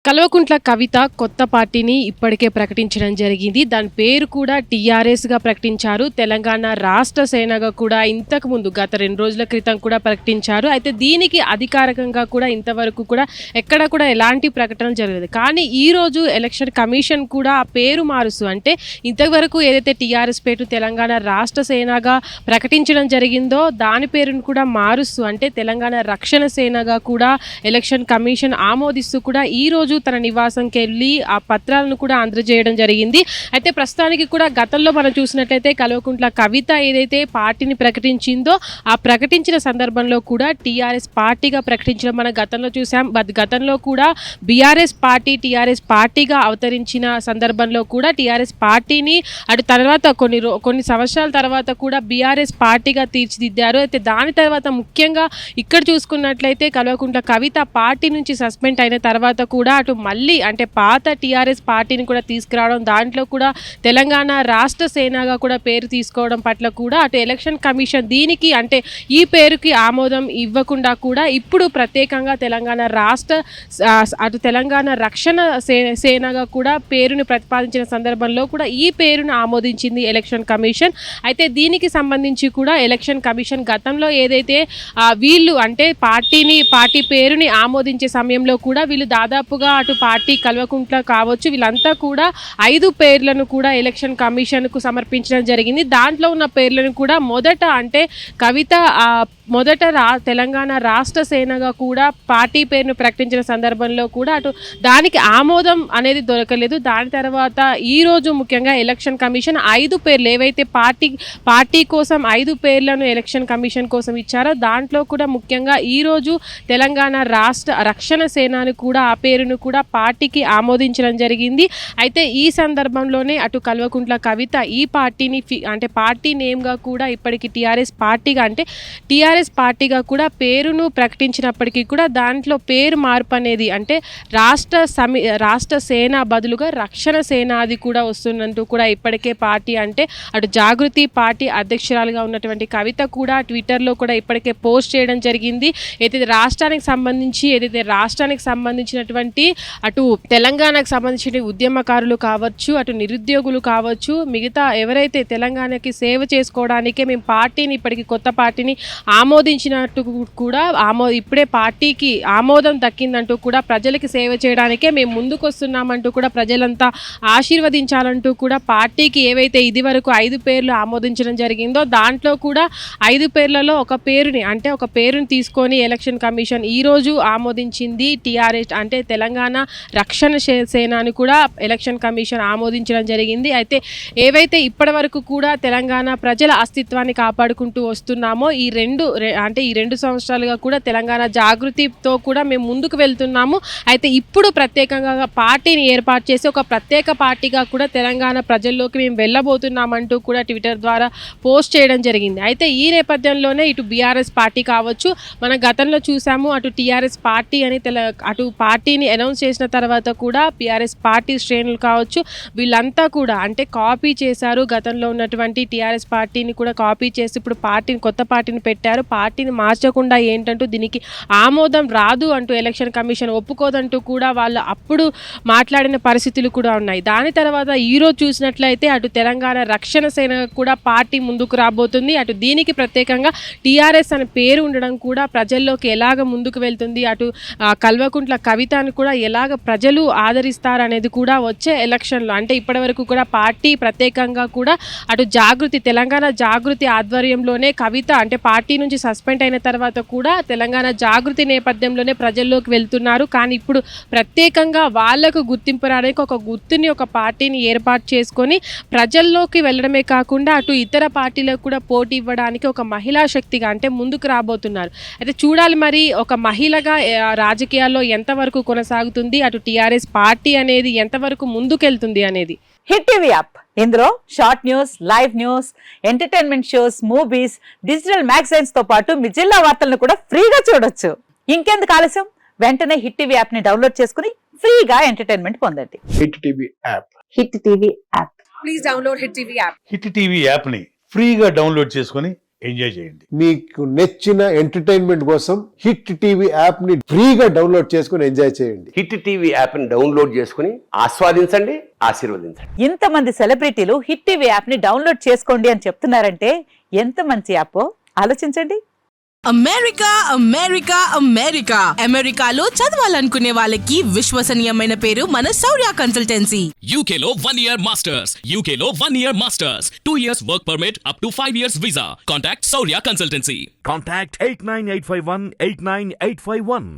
కల్వకుంట్ల కవిత కొత్త పార్టీని ఇప్పటికే ప్రకటించడం జరిగింది. దాని పేరు కూడా టీఆర్ఎస్గా ప్రకటించారు. తెలంగాణ రాష్ట్ర సేనగా కూడా ఇంతకు ముందు గత 2 రోజుల క్రితం కూడా ప్రకటించారు. అయితే దీనికి అధికారికంగా కూడా ఇంతవరకు కూడా ఎక్కడ కూడా ఎలాంటి ప్రకటన జరగలేదు. కానీ ఈరోజు ఎలక్షన్ కమిషన్ కూడా ఆ పేరు మారుస్తూ అంటే ఇంతవరకు ఏదైతే టీఆర్ఎస్ పేరు తెలంగాణ రాష్ట్ర సేనగా ప్రకటించడం జరిగిందో దాని పేరును కూడా మారుస్తూ అంటే తెలంగాణ రక్షణ సేనగా కూడా ఎలక్షన్ కమిషన్ ఆమోదిస్తూ కూడా ఈరోజు తన నివాసంకి వెళ్ళి ఆ పత్రాలను కూడా అందజేయడం జరిగింది. అయితే ప్రస్తుతానికి కూడా గతంలో మనం చూసినట్లయితే కల్వకుంట్ల కవిత ఏదైతే పార్టీని ప్రకటించిందో ఆ ప్రకటించిన సందర్భంలో కూడా టీఆర్ఎస్ పార్టీగా ప్రకటించడం మనం గతంలో చూసాం. గతంలో కూడా బీఆర్ఎస్ పార్టీ టీఆర్ఎస్ పార్టీగా అవతరించిన సందర్భంలో కూడా టీఆర్ఎస్ పార్టీని అటు తర్వాత కొన్ని సంవత్సరాల తర్వాత కూడా బీఆర్ఎస్ పార్టీగా తీర్చిదిద్దారు. అయితే దాని తర్వాత ముఖ్యంగా ఇక్కడ చూసుకున్నట్లయితే కల్వకుంట్ల కవిత పార్టీ నుంచి సస్పెండ్ అయిన తర్వాత కూడా అటు మళ్ళీ అంటే పాత టీఆర్ఎస్ పార్టీని కూడా తీసుకురావడం, దాంట్లో కూడా తెలంగాణ రాష్ట్ర సేనగా కూడా పేరు తీసుకోవడం పట్ల కూడా అటు ఎలక్షన్ కమిషన్ దీనికి అంటే ఈ పేరుకి ఆమోదం ఇవ్వకుండా కూడా ఇప్పుడు ప్రత్యేకంగా తెలంగాణ రాష్ట్ర అటు తెలంగాణ రక్షణ సేనగా కూడా పేరుని ప్రతిపాదించిన సందర్భంలో కూడా ఈ పేరును ఆమోదించింది ఎలక్షన్ కమిషన్. అయితే దీనికి సంబంధించి కూడా ఎలక్షన్ కమిషన్ గతంలో ఏదైతే వీళ్ళు అంటే పార్టీ పేరుని ఆమోదించే సమయంలో కూడా వీళ్ళు దాదాపుగా అటు పార్టీ కల్వకుంట్ల కావచ్చు వీళ్ళంతా కూడా 5 పేర్లను కూడా ఎలక్షన్ కమిషన్కు సమర్పించడం జరిగింది. దాంట్లో ఉన్న పేర్లను కూడా మొదట అంటే కవిత మొదట తెలంగాణ రాష్ట్ర సేనగా కూడా పార్టీ పేరును ప్రకటించిన సందర్భంలో కూడా అటు దానికి ఆమోదం అనేది దొరకలేదు. దాని తర్వాత ఈరోజు ముఖ్యంగా ఎలక్షన్ కమిషన్ 5 పేర్లు ఏవైతే పార్టీ కోసం 5 పేర్లను ఎలక్షన్ కమిషన్ కోసం ఇచ్చారో దాంట్లో కూడా ముఖ్యంగా ఈరోజు తెలంగాణ రాష్ట్ర రక్షణ సేనని కూడా ఆ పేరును కూడా పార్టీకి ఆమోదించడం జరిగింది. అయితే ఈ సందర్భంలోనే అటు కల్వకుంట్ల కవిత ఈ పార్టీని అంటే పార్టీ నేమ్గా కూడా ఇప్పటికి టీఆర్ఎస్ పార్టీగా కూడా పేరును ప్రకటించినప్పటికీ కూడా దాంట్లో పేరు మార్పు అనేది అంటే రాష్ట్ర సేన బదులుగా రక్షణ సేన అది కూడా వస్తున్నట్టు కూడా ఇప్పటికే పార్టీ అంటే అటు జాగృతి పార్టీ అధ్యక్షురాలుగా ఉన్నటువంటి కవిత కూడా ట్విట్టర్లో కూడా ఇప్పటికే పోస్ట్ చేయడం జరిగింది. ఏదైతే రాష్ట్రానికి సంబంధించినటువంటి అటు తెలంగాణకు సంబంధించిన ఉద్యమకారులు కావచ్చు అటు నిరుద్యోగులు కావచ్చు మిగతా ఎవరైతే తెలంగాణకి సేవ చేసుకోవడానికే మేము పార్టీని ఇప్పటికి కొత్త పార్టీని ఆమోదించినట్టు కూడా ఇప్పుడే పార్టీకి ఆమోదం దక్కిందంటూ కూడా ప్రజలకి సేవ చేయడానికే మేము ముందుకు వస్తున్నామంటూ కూడా ప్రజలంతా ఆశీర్వదించాలంటూ కూడా పార్టీకి ఏవైతే ఇది వరకు 5 పేర్లు ఆమోదించడం జరిగిందో దాంట్లో కూడా 5 పేర్లలో ఒక పేరుని తీసుకొని ఎలక్షన్ కమిషన్ ఈరోజు ఆమోదించింది. టీఆర్ఎస్ అంటే తెలంగాణ రక్షణ సేనని కూడా ఎలక్షన్ కమిషన్ ఆమోదించడం జరిగింది. అయితే ఏవైతే ఇప్పటి వరకు కూడా తెలంగాణ ప్రజల అస్తిత్వాన్ని కాపాడుకుంటూ వస్తున్నామో ఈ 2 సంవత్సరాలుగా కూడా తెలంగాణ జాగృతితో కూడా మేము ముందుకు వెళ్తున్నాము. అయితే ఇప్పుడు ప్రత్యేకంగా పార్టీని ఏర్పాటు చేసి ఒక ప్రత్యేక పార్టీగా కూడా తెలంగాణ ప్రజల్లోకి మేము వెళ్ళబోతున్నామంటూ కూడా ట్విట్టర్ ద్వారా పోస్ట్ చేయడం జరిగింది. అయితే ఈ నేపథ్యంలోనే ఇటు బీఆర్ఎస్ పార్టీ కావచ్చు మనం గతంలో చూసాము అటు టీఆర్ఎస్ పార్టీ అని అటు పార్టీని అనౌన్స్ చేసిన తర్వాత కూడా బీఆర్ఎస్ పార్టీ శ్రేణులు కావచ్చు వీళ్ళంతా కూడా అంటే కాపీ చేశారు. గతంలో ఉన్నటువంటి టీఆర్ఎస్ పార్టీని కూడా కాపీ చేసి ఇప్పుడు కొత్త పార్టీని పెట్టారు. పార్టీని మార్చకుండా ఏంటంటూ దీనికి ఆమోదం రాదు అంటూ ఎలక్షన్ కమిషన్ ఒప్పుకోదంటూ కూడా వాళ్ళు అప్పుడు మాట్లాడిన పరిస్థితులు కూడా ఉన్నాయి. దాని తర్వాత ఈరోజు చూసినట్లయితే అటు తెలంగాణ రక్షణ సేన కూడా పార్టీ ముందుకు రాబోతుంది. అటు దీనికి ప్రత్యేకంగా టీఆర్ఎస్ అనే పేరు ఉండడం కూడా ప్రజల్లోకి ఎలాగ ముందుకు వెళ్తుంది అటు కల్వకుంట్ల కవితను కూడా ఎలాగ ప్రజలు ఆదరిస్తారనేది కూడా వచ్చే ఎలక్షన్లో అంటే ఇప్పటివరకు కూడా పార్టీ ప్రత్యేకంగా కూడా అటు తెలంగాణ జాగృతి ఆధ్వర్యంలోనే కవిత అంటే పార్టీ నుంచి సస్పెండ్ అయిన తర్వాత కూడా తెలంగాణ జాగృతి నేపథ్యంలోనే ప్రజల్లోకి వెళ్తున్నారు. కానీ ఇప్పుడు ప్రత్యేకంగా వాళ్లకు గుర్తింపు రావడానికి ఒక గుర్తుని ఒక పార్టీని ఏర్పాటు చేసుకొని ప్రజల్లోకి వెళ్ళడమే కాకుండా అటు ఇతర పార్టీలకు కూడా పోటీ ఇవ్వడానికి ఒక మహిళా శక్తిగా అంటే ముందుకు రాబోతున్నారు. అయితే చూడాలి మరి ఒక మహిళగా రాజకీయాల్లో ఎంతవరకు కొనసాగుతుంది అటు టీఆర్ఎస్ పార్టీ అనేది ఎంతవరకు ముందుకెళ్తుంది అనేది. హిట్ టీవీ యాప్ ఇందులో short news, live news, entertainment shows, movies, digital magazines తో పాటు మీ జిల్లా వార్తలను కూడా ఫ్రీగా చూడొచ్చు. ఇంకెందుకు ఆలస్యం, వెంటనే హిట్ టీవీ యాప్ ని డౌన్లోడ్ చేసుకుని ఫ్రీగా ఎంటర్టైన్మెంట్ పొందండి. Hit TV app. Hit TV app. Please download hit TV app. Hit TV app ని ఫ్రీగా డౌన్లోడ్ చేసుకుని ఎంజాయ్ చేయండి. మీకు నచ్చిన ఎంటర్టైన్మెంట్ కోసం హిట్ టీవీ యాప్ ని ఫ్రీగా డౌన్లోడ్ చేసుకుని ఎంజాయ్ చేయండి. హిట్ టీవీ యాప్ ని డౌన్లోడ్ చేసుకుని ఆస్వాదించండి, ఆశీర్వదించండి. ఇంతమంది సెలబ్రిటీలు హిట్ టీవీ యాప్ ని డౌన్లోడ్ చేసుకోండి అని చెప్తున్నారంటే ఎంత మంచి యాప్ ఆలోచించండి. అమెరికా అమెరికా అమెరికా అమెరికాలో చదవాలనుకునే వాళ్ళకి విశ్వసనీయమైన పేరు మన శౌర్య కన్సల్టెన్సీ. UK లో 1 year masters. UK లో 1 year masters. 2 years work permit up to 5 years visa. Contact Saurya Consultancy. Contact 89851 89851.